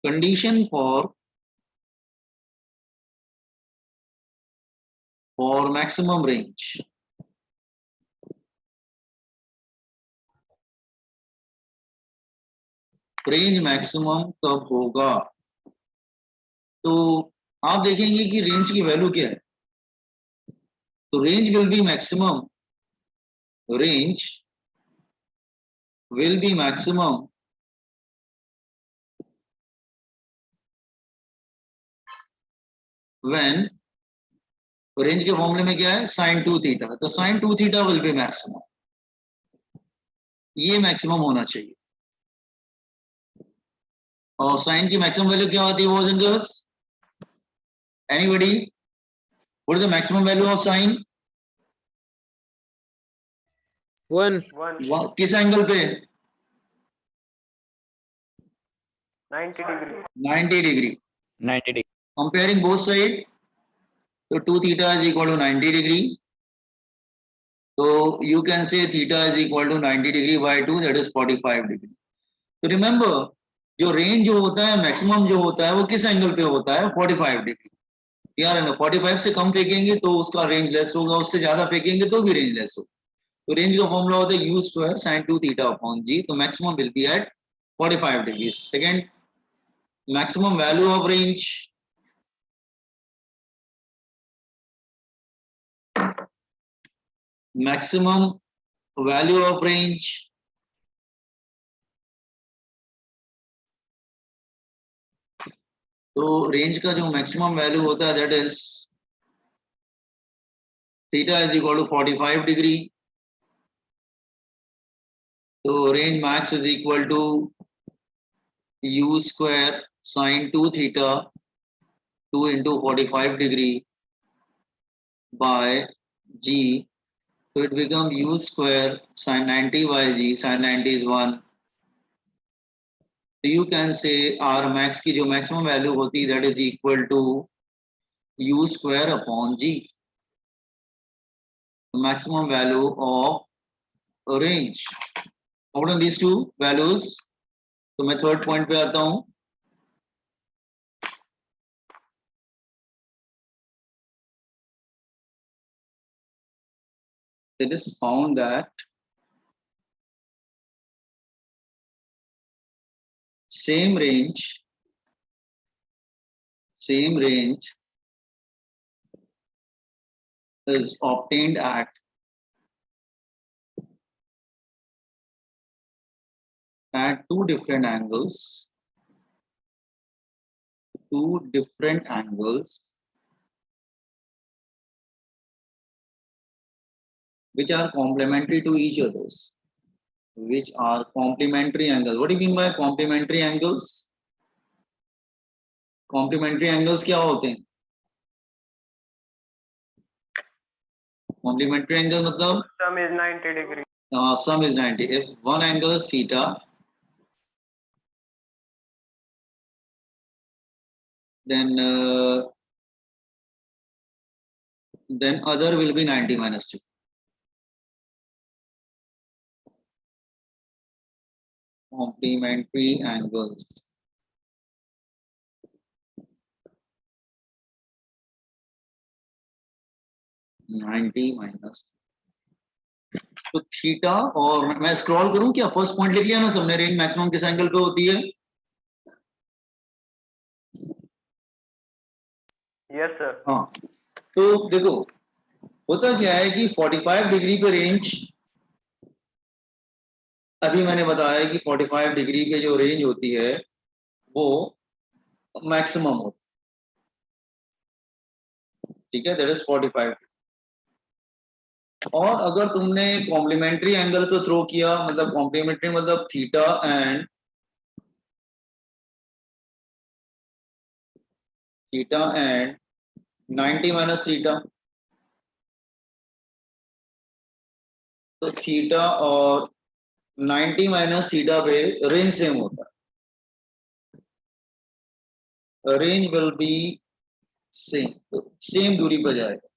condition for maximum range. Range maximum कब होगा? तो आप देखेंगे कि रेंज की वैल्यू क्या है. तो range will be maximum, range will be maximum when, range के फॉर्मूले में क्या है, sin 2 थीटा. तो sin 2 theta will be maximum, ये मैक्सिमम होना चाहिए. और साइन की मैक्सिमम वैल्यू क्या होती है boys and girls? Anybody? What is the maximum value of sine? 1. किस एंगल पे? 90 degree. 90 degree. 90 degree. Comparing both side, so 2 theta is equal to 90 degree. So you can say theta is equal to 90 degree by 2, that is 45 degree. So remember, जो range जो होता है, maximum जो होता है, वो किस एंगल पे होता है? 45 डिग्री. यार है ना, 45 से कम फेंकेंगे तो उसका रेंज लेस होगा, उससे ज्यादा फेंकेंगे तो भी रेंज लेस होगा. तो रेंज का फॉर्मूला होता है u square sin 2 theta upon g. तो maximum will be at 45 degree. Second, maximum value of range, maximum value of range, तो रेंज का जो मैक्सिमम वैल्यू होता है that is theta is equal to 45 degree. तो range max is equal to u square sin 2 theta 2 into 45 degree by g. So it becomes u square sin 90 by g. Sin 90 is 1. So you can say R max की जो maximum value होती है that is equal to u square upon g. The maximum value of a range. Out on these two values. तो मैं third point पे आता हूँ. It is found that same range is obtained at two different angles, which are complementary to each others, which are complementary angles. What do you mean by complementary angles? Complementary angles क्या होते हैं? Complementary angle मतलब Sum is 90 degree. Sum is 90. If one angle is theta, then other will be 90 minus 2. Complementary angles. -90. तो theta, और मैं scroll करूं क्या? First point लिख लिया ना सबने, रेंज मैक्सिमम किस एंगल पे होती है? Yes sir. हाँ, तो देखो होता क्या है कि 45 डिग्री पे रेंज, अभी मैंने बताया कि 45 डिग्री पे जो रेंज होती है वो मैक्सिमम होती है. ठीक है, दैट इज 45. और अगर तुमने कॉम्प्लीमेंट्री एंगल पे थ्रो किया, मतलब कॉम्प्लीमेंट्री मतलब थीटा एंड 90 माइनस थीटा, तो थीटा और 90 माइनस थीटा पे रेंज सेम होता है. रेंज विल बी सेम, तो सेम दूरी पर जाएगा.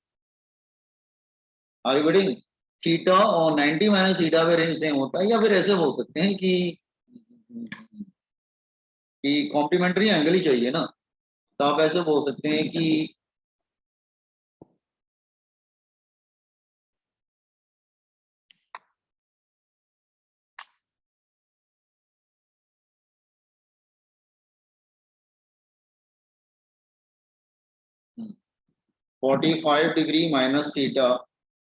आगे बढ़ेंगे. थीटा और 90 माइनस थीटा पे रेंज सेम होता है. या फिर ऐसे हो सकते हैं कि कि कॉम्प्लीमेंट्री एंगल ही चाहिए ना, तो आप ऐसे बोल सकते हैं कि 45 डिग्री माइनस थीटा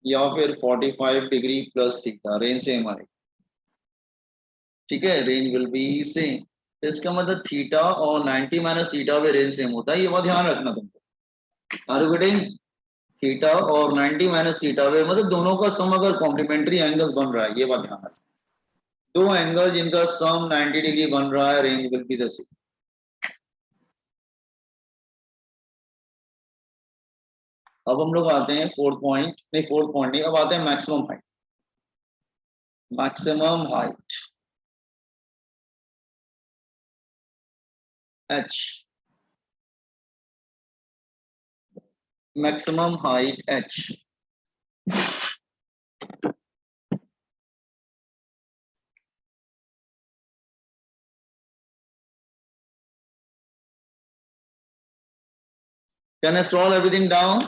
या फिर 45 degree plus theta, range same आएगी। ठीक है, रेंज विल बी सेम। इसका मतलब थीटा और 90 माइनस थीटा में रेंज सेम होता है, ये बात ध्यान रखना तुमको। Are you getting? थीटा और 90 माइनस थीटा में मतलब दोनों का सम अगर कॉम्प्लीमेंट्री एंगल्स बन रहा है, ये बात ध्यान रखना। दो एंगल जिनका सम 90 डिग्री बन रहा है, range will be the same. अब हम लोग आते हैं फोर्थ पॉइंट नहीं, अब आते हैं maximum height. Maximum height h, maximum height h। Can I scroll everything down?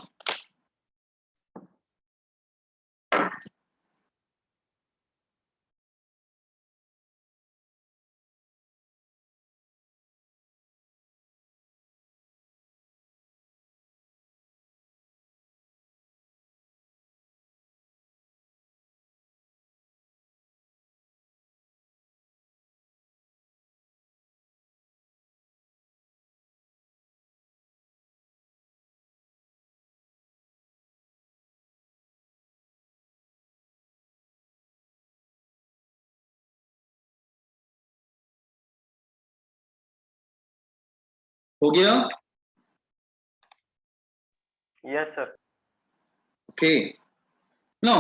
हो गया? Yes, sir. Okay, no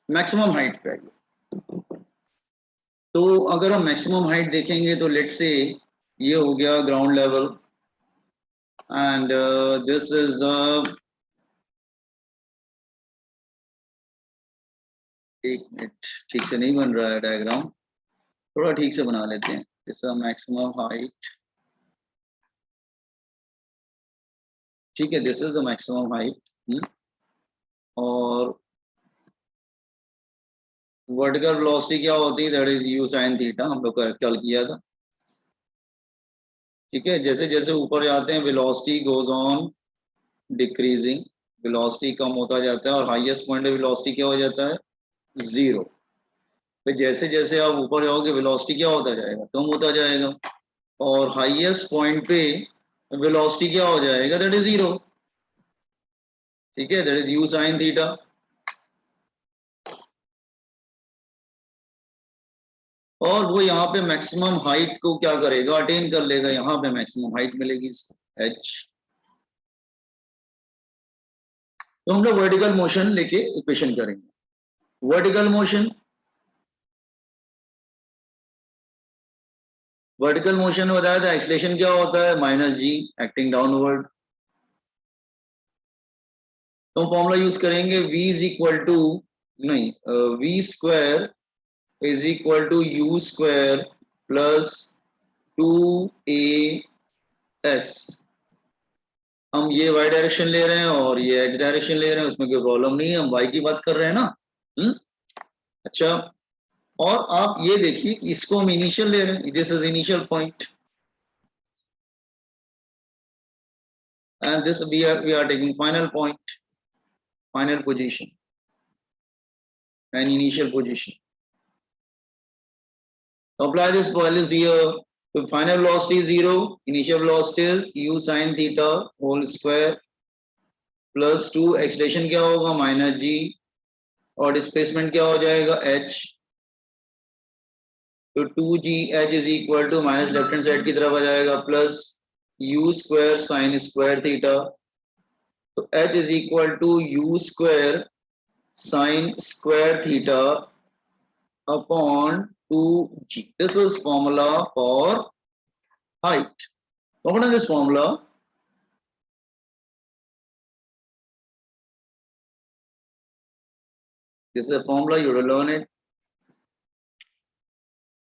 maximum height पे आइए। तो अगर हम मैक्सिमम हाइट देखेंगे तो लेट से ये हो गया ground level and this is the, एक मिनट, ठीक से नहीं बन रहा है डायग्राम, थोड़ा ठीक से बना लेते हैं। दिस इज मैक्सिमम हाइट, ठीक है, this is the maximum height. और वर्टिकल वेलोसिटी क्या होती है? That is u sin theta, हम लोग कल किया था। ठीक है, जैसे जैसे ऊपर जाते हैं velocity goes on decreasing, velocity कम होता जाता है और हाईएस्ट पॉइंट पे वेलोसिटी क्या हो जाता है? जीरो। तो जैसे जैसे आप ऊपर जाओगे वेलोसिटी क्या होता जाएगा? कम होता जाएगा। और हाईएस्ट पॉइंट पे वेलोसिटी क्या हो जाएगा? That is zero. ठीक है, that is u sin theta. और वो यहाँ पे मैक्सिमम हाइट को क्या करेगा? अटेन कर लेगा, यहाँ पे मैक्सिमम हाइट मिलेगी h। तो हम लोग वर्टिकल मोशन लेके इक्वेशन करेंगे। वर्टिकल मोशन, वर्टिकल मोशन में बताया था एक्सलेशन क्या होता है? Minus g acting downward. तो फॉर्मूला यूज करेंगे v इज इक्वल टू, नहीं, v square is equal to u square plus 2as। हम ये y डायरेक्शन ले रहे हैं और ये h डायरेक्शन ले रहे हैं, उसमें कोई प्रॉब्लम नहीं है, हम y की बात कर रहे हैं ना। अच्छा, और आप ये देखिए कि इसको हम इनिशियल ले रहे हैं, this is initial point and this we are taking final point, final position and initial position. Apply this values here. So final velocity is 0, initial velocity is u sin theta whole square plus 2, acceleration क्या होगा? Minus जी, और displacement क्या हो जाएगा? h। तो 2g h is equal to minus left hand side की तरफ आ जाएगा plus u square sine square theta. तो h is equal to u square sine square theta upon 2g. This is formula for height. Open this formula. This is a formula, you will learn it.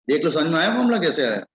देख लो समझ में आया formula कैसे आया?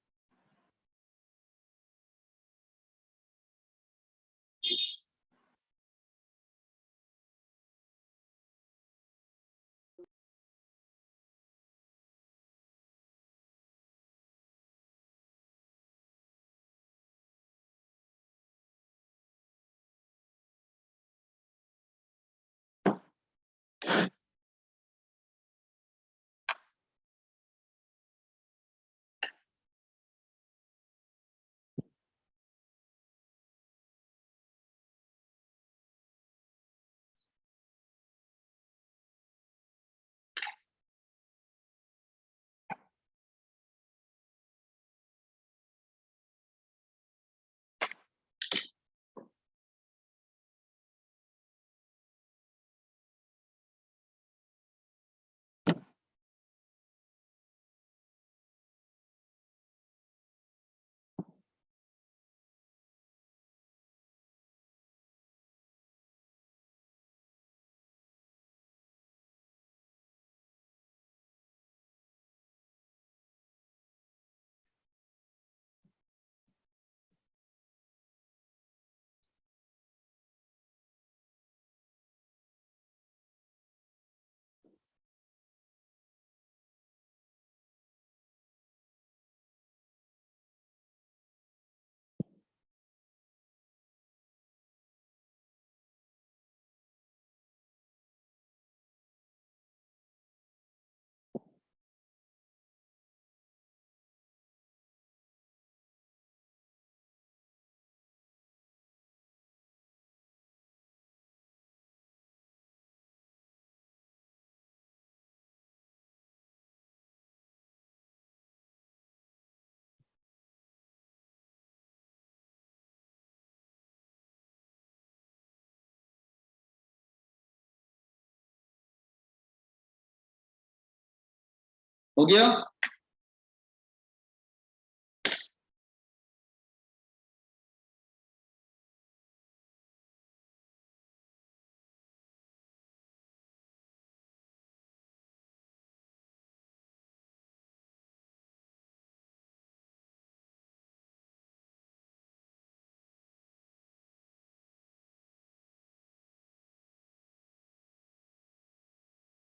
हो गया?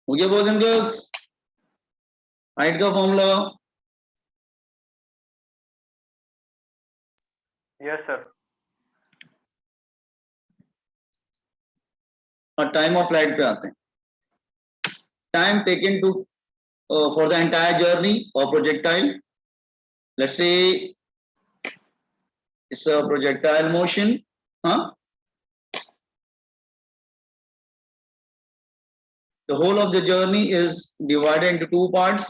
हो गया बॉयज एंड गर्ल्स? हाइट का फॉर्मूला Yes, sir. और टाइम ऑफ फ्लाइट पे आते हैं. Time taken to for the entire journey of projectile. Let's say it's a projectile motion. The whole of the journey is divided into two parts.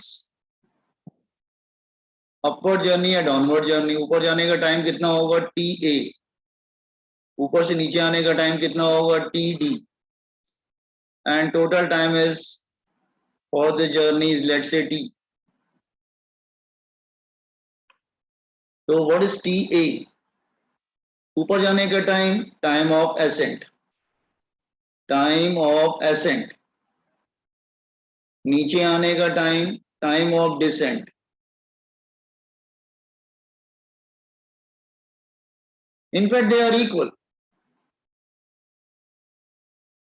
Upward journey या downward journey. ऊपर जाने का time कितना होगा? TA. ऊपर से नीचे आने का टाइम कितना होगा? TD. And total time is for the journey is let's say T. So what is TA? ऊपर जाने का time, time of ascent. Time of ascent. नीचे आने का time, time of descent. In fact they are equal.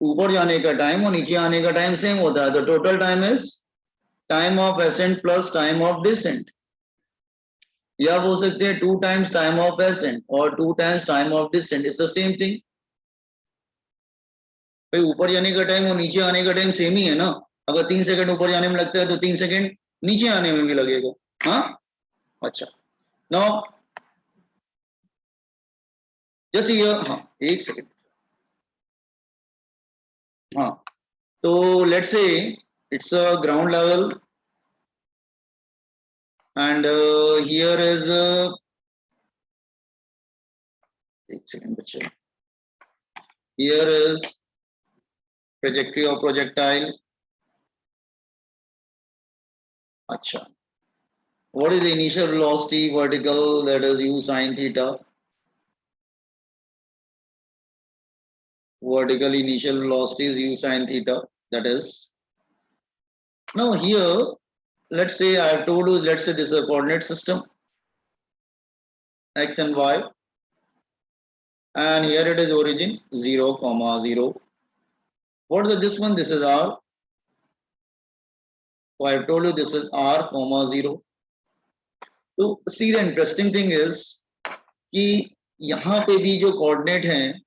ऊपर जाने का time और नीचे आने का टाइम सेम होता है. तो total time is time of ascent plus time of descent. या आप बोल सकते हैं 2 times टाइम ऑफ ascent और 2 times time of descent. It's the same thing. भाई ऊपर जाने का टाइम और नीचे आने का टाइम सेम ही है ना. अगर 3 सेकंड ऊपर जाने में लगता है तो 3 सेकंड नीचे आने में भी लगेगा. हाँ, अच्छा. नाउ जैसे ये, हाँ एक सेकंड. हाँ, तो let's say it's a ground level and here is एक सेकंड बच्चे. Here is trajectory of projectile. अच्छा, what is the initial velocity vertical? That is u sin theta. Vertical initial velocity is u sin theta. That is. Now here, let's say I have told you, let's say this is a coordinate system, x and y, and here it is origin 0, 0. What is this one? This is r. So I have told you this is r, 0. तो see the interesting thing is कि यहाँ पे भी जो coordinate हैं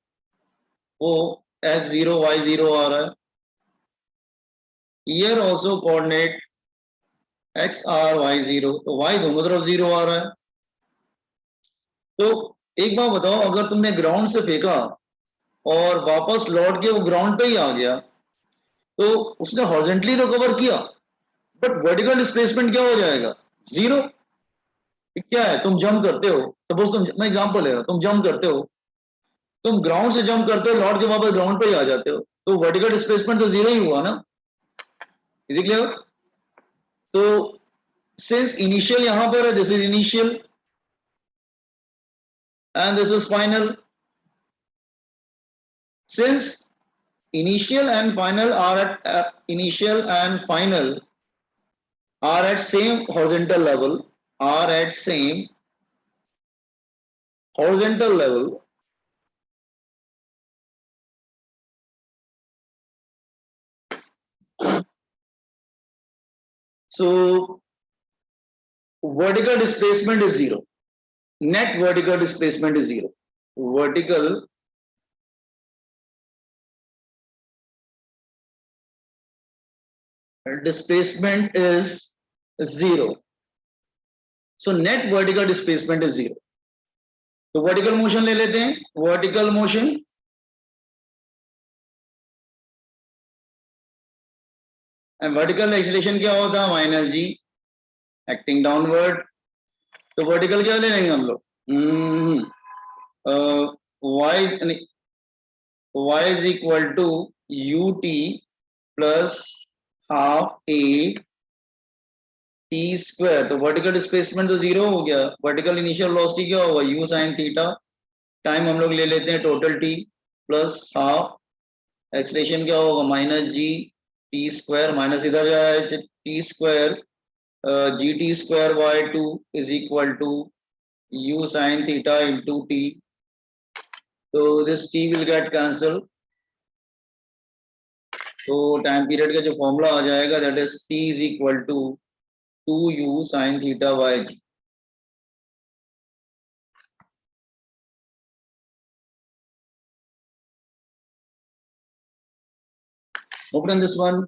वो x0, y0 आ रहा है. Here also coordinate x r y0, तो y दोनों तरफ 0 आ रहा है. तो एक बात बताओ, अगर तुमने ग्राउंड से फेंका और वापस लौट के वो ग्राउंड पे ही आ गया तो उसने हॉरिजॉन्टली तो कवर किया, बट वर्टिकल डिस्प्लेसमेंट क्या हो जाएगा? 0. क्या है, तुम जंप करते हो, सपोज तुम, मैं एग्जांपल ले रहा हूं, तुम जंप करते हो, तुम ग्राउंड से जंप करते हो, लौट के वापस ग्राउंड पे ही आ जाते हो, तो वर्टिकल डिस्प्लेसमेंट तो 0 ही हुआ ना. Is it clear? तो सिंस इनिशियल यहां पर है, this is initial and this is final. Since initial and final are at initial and final are at same horizontal level, are at same horizontal level, so vertical displacement is 0. Net vertical displacement is 0. Vertical displacement is 0. So net vertical displacement is 0. तो vertical motion ले लेते हैं. Vertical motion and vertical acceleration क्या होता है? Minus g, acting downward. तो vertical क्या ले लेंगे हम लोग? y is equal to ut plus half a T square, तो वर्टिकल डिस्प्लेसमेंट तो जीरो हो गया, वर्टिकल इनिशियल वेलोसिटी क्या होगा यू साइन थीटा, टाइम हम लोग ले लेते हैं total T plus half, acceleration क्या होगा minus G T square, minus इधर जाए T square G T square by 2 is equal to U sine theta into T, तो this T will get cancel, तो टाइम पीरियड का जो formula आ जाएगा that is T is equal to 2u sine theta by G. Open this one.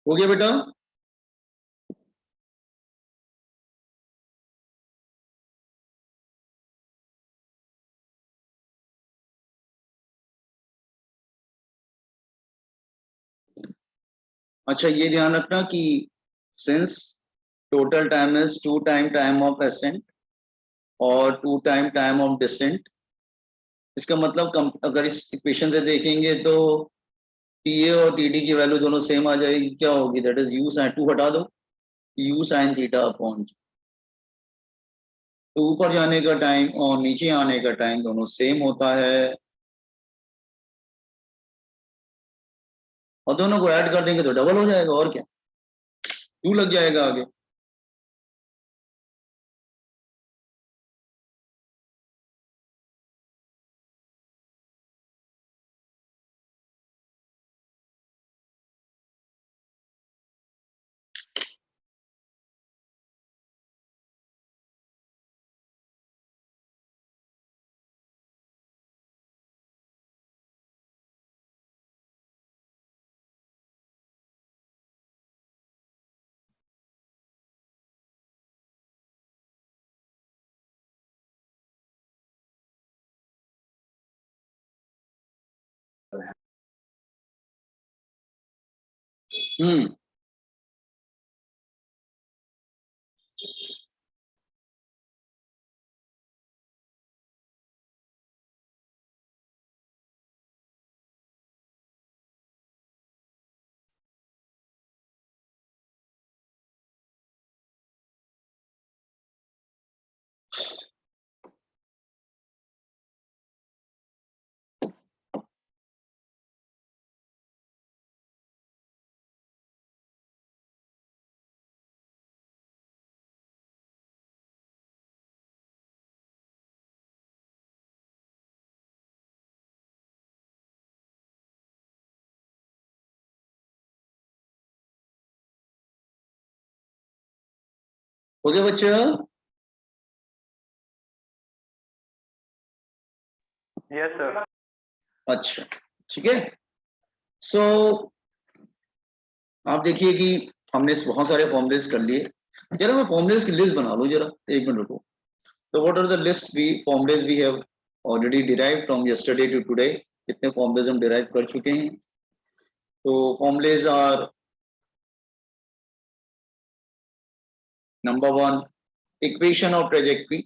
हो गया बेटा? अच्छा ये ध्यान रखना कि since total time is 2 time of accent और 2 टाइम ऑफ डिसेंट, इसका मतलब अगर इस इक्वेशन से देखेंगे तो टी ए और टी डी की वैल्यू दोनों सेम आ जाएगी, क्या होगी दैट इज यू साइन, 2 हटा दो, यू साइन थीटा अपॉन, तो ऊपर जाने का टाइम और नीचे आने का टाइम दोनों सेम होता है, और दोनों को ऐड कर देंगे तो डबल हो जाएगा, और क्या 2 लग जाएगा आगे। हम्म, ओके बच्चा, Yes, sir. अच्छा ठीक है। सो आप देखिए कि हमने बहुत सारे फॉर्मूलेस कर लिए। जरा मैं फॉर्मूलेस की लिस्ट बना लूं, जरा एक मिनट रुको। तो what are the list we formulas we have already derived from yesterday to today. कितने फॉर्मूलेस हम डिराइव कर चुके हैं? तो formulas are number 1 equation of trajectory,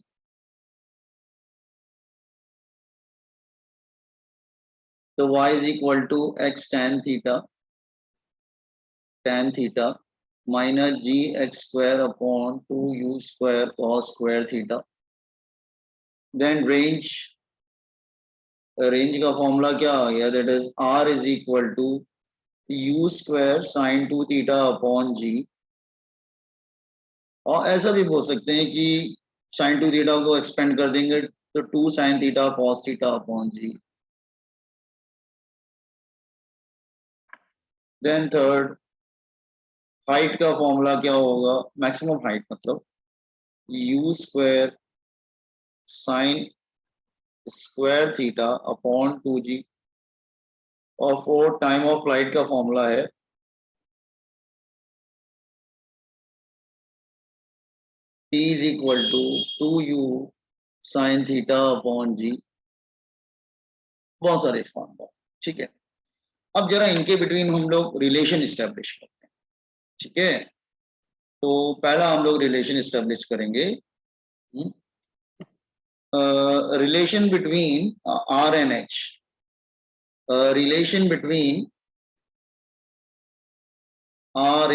तो y is equal to x tan theta minus gx square upon 2u square cos square theta. Then range का formula क्या आ गया? That is r is equal to u square sin 2 theta upon g। और ऐसा भी बोल सकते हैं कि sin 2 theta को एक्सपेंड कर देंगे तो 2 sin theta cos theta upon g। Then third, height का फॉर्मूला क्या होगा? मैक्सिमम हाइट मतलब u square sine square theta upon 2g। और फोर टाइम ऑफ फ्लाइट का फॉर्मूला है t is equal to 2u sine theta upon g। बहुत सारे formula, ठीक है। अब जरा इनके बिटवीन हम लोग रिलेशन स्टैब्लिश करते हैं, ठीक है। तो पहला हम लोग रिलेशन स्टैब्लिश करेंगे, relation between r and h, relation between r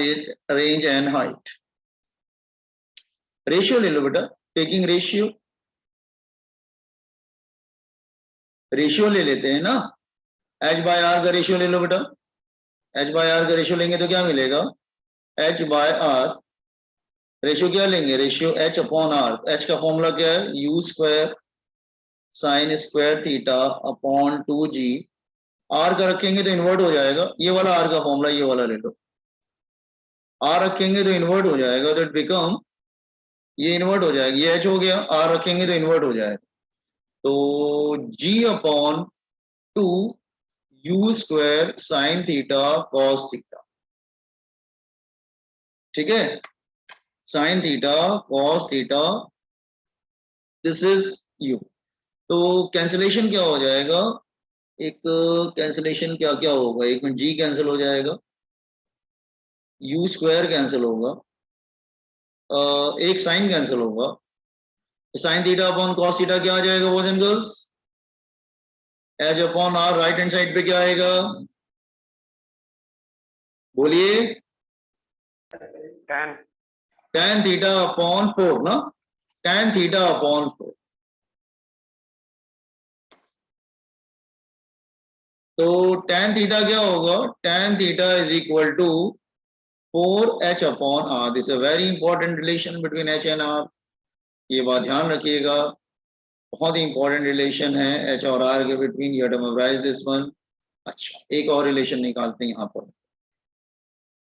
range and height. Ratio ले लो बेटा, टेकिंग रेशियो ले लेते हैं ना। h बाय आर का रेशियो ले लो बेटा, h बाय आर का रेशियो लेंगे तो क्या मिलेगा? h बाय आर रेशियो क्या लेंगे? Ratio h upon r. h का फॉर्मूला क्या है? u square sine square theta upon 2g। r का रखेंगे तो इन्वर्ट हो जाएगा, ये वाला r का फॉर्मूला, ये वाला ले लो। r रखेंगे तो इन्वर्ट हो जाएगा, तो इट बिकम, ये इन्वर्ट हो जाएगा, ये h हो गया, r रखेंगे तो इन्वर्ट हो जाएगा। तो g upon 2 u square sine theta cos theta, ठीक है। Sign theta cos theta, this is u। तो कैंसिलेशन क्या हो जाएगा? एक कैंसिलेशन क्या क्या होगा? एक में g कैंसिल हो जाएगा, u स्क्वायर कैंसिल होगा, एक साइन कैंसिल होगा। तो sine theta upon cos theta क्या आ जाएगा boys and girls? H upon r. Right hand side पे क्या आएगा? बोलिए। Tan. tan थीटा अपॉन 4 ना, tan थीटा अपॉन 4। तो tan थीटा क्या होगा? tan theta is equal to 4h upon r। This a very important relation between h and r, ये बात ध्यान रखिएगा, बहुत ही इंपॉर्टेंट रिलेशन है h और r के between. You have to memorize this one. अच्छा, एक और रिलेशन निकालते हैं यहाँ पर,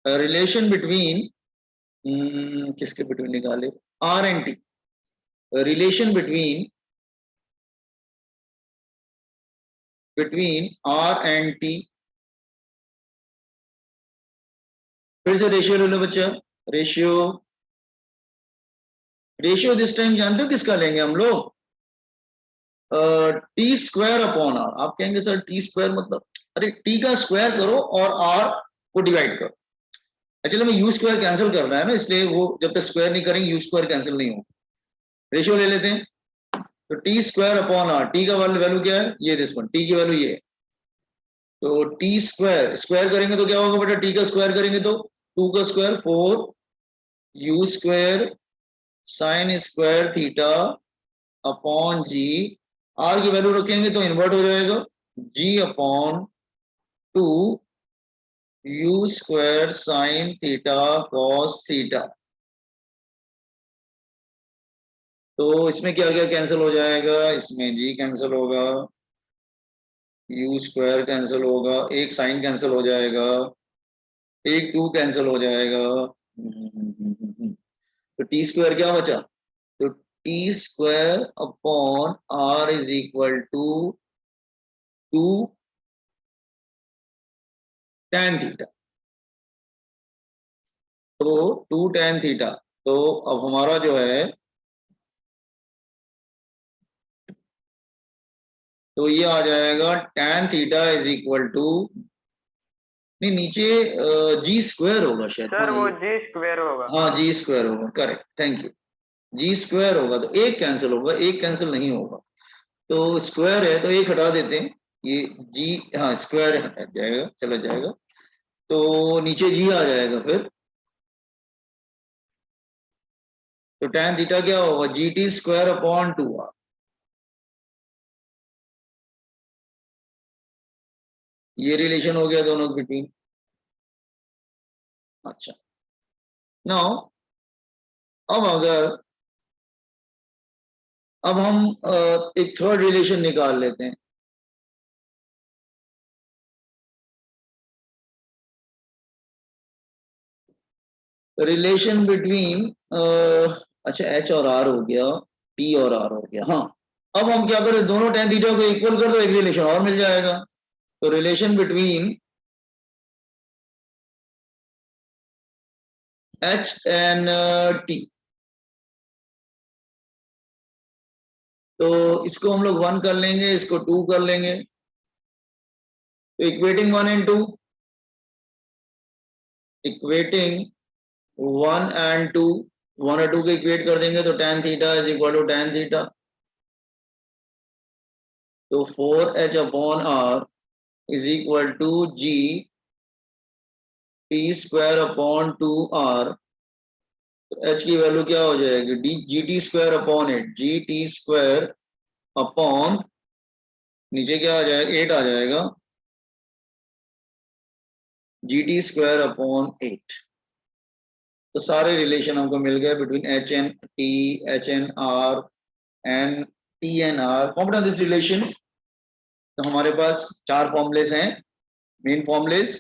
रिलेशन बिटवीन, किसके बिटवीन निकाले? r and t। Relation between r and t। फिर से रेशियो ले लो बच्चा, रेशियो दिस टाइम जानते हो किसका लेंगे हम लोग? T square upon r. आप कहेंगे सर टी स्क्वायर मतलब? अरे टी का स्क्वायर करो और आर को डिवाइड करो। एक्चुअली में यू स्क्वायर कैंसिल कर रहा है ना, इसलिए वो जब तक स्क्वायर नहीं करेंगे यू स्क्वायर कैंसिल नहीं होगा। रेशियो ले लेते हैं, तो t square upon r. T का वैल्यू क्या है? ये दिस वन, टी की वैल्यू ये है। तो टी स्क्वायर स्क्वायर करेंगे तो क्या होगा बेटा? टी का स्क्वायर करेंगे तो 2 का square 4 U square sine square theta upon G. R की वैल्यू रखेंगे तो इन्वर्ट हो जाएगा, G upon 2 U square sine theta cos theta. तो इसमें क्या क्या कैंसिल हो जाएगा? इसमें जी कैंसिल होगा, यू स्क्वायर कैंसिल होगा, एक साइन कैंसिल हो जाएगा, एक 2 कैंसिल हो जाएगा। तो टी स्क्वायर क्या बचा, तो t square upon r is equal to 2 tan theta. तो 2 tan थीटा, तो अब हमारा जो है, तो ये आ जाएगा tan theta is equal to, नहीं नीचे जी स्क्वायर होगा शायद, सर हाँ वो ये, जी स्क्वायर होगा। हाँ जी स्क्वायर होगा, correct, thank you. G square होगा तो एक कैंसिल होगा, एक कैंसिल नहीं होगा, तो स्क्वायर है तो एक हटा देते हैं, ये जी, हाँ स्क्वायर हट जाएगा, चला जाएगा, तो नीचे जी आ जाएगा फिर। तो tan थीटा क्या होगा, G T square upon 2r। ये रिलेशन हो गया दोनों के बिटवीन। अच्छा, नाउ अब अगर, अब हम एक थर्ड रिलेशन निकाल लेते हैं। रिलेशन बिटवीन, अच्छा एच और आर हो गया, टी और आर हो गया, हाँ। अब हम क्या करें, दोनों tan थीटा को इक्वल कर दो, एक रिलेशन और मिल जाएगा। तो relation between H and T, तो इसको हम लोग 1 कर लेंगे, इसको 2 कर लेंगे, तो इक्वेटिंग 1 एंड 2, इक्वेटिंग 1 एंड 2, 1 और 2 को इक्वेट कर देंगे तो tan theta is equal to tan theta. तो 4h upon r is equal to g T square upon 2r। तो h की वैल्यू क्या हो जाएगी, d g T square upon 8, g T square upon, नीचे क्या आ जाएगा, 8 आ जाएगा, जी टी स्क्वायर अपॉन 8। तो सारे रिलेशन हमको मिल गए between h and t, h and r and t and r. Computer this relation, तो हमारे पास 4 फॉर्मूलेस हैं, main formulas.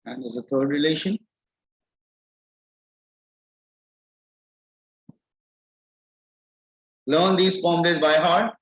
And there's a third relation. Learn these formulas by heart.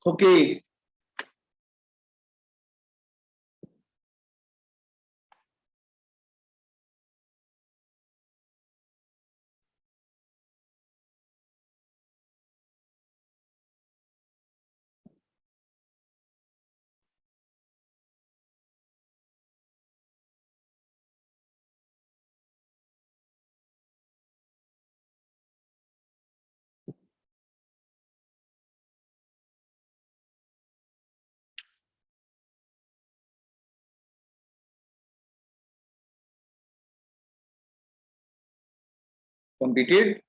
Okay. Completed.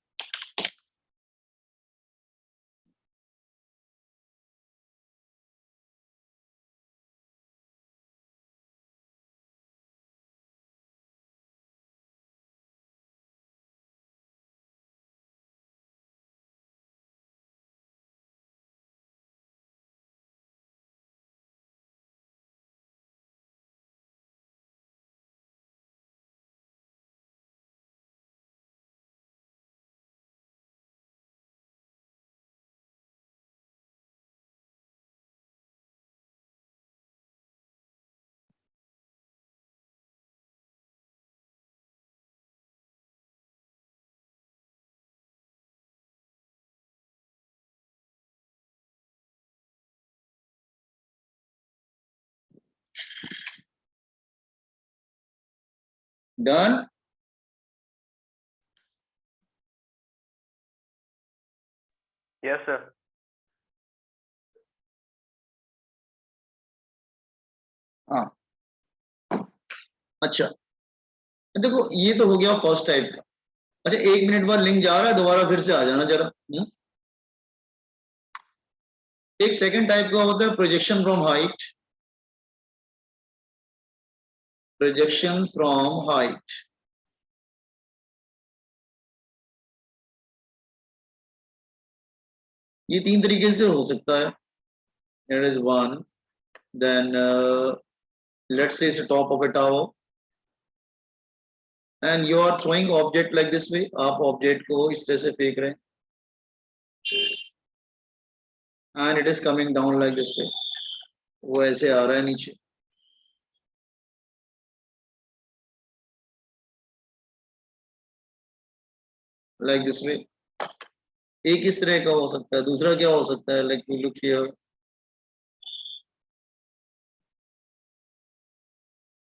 Done. Yes, sir. हाँ, अच्छा देखो ये तो हो गया फर्स्ट टाइप का। अच्छा 1 मिनट बाद लिंक जा रहा है, दोबारा फिर से आ जाना जरा। एक सेकंड टाइप का होता है projection from height. Projection from height, ये 3 तरीके से हो सकता है। There is one, then let's say it's the top of a tower and you are throwing object like this way, आप object को इस तरह से फेंक रहे हैं and it is coming down like this way, वो ऐसे आ रहा है नीचे। like this way, एक इस तरह का हो सकता है। दूसरा क्या हो सकता है, like you look here,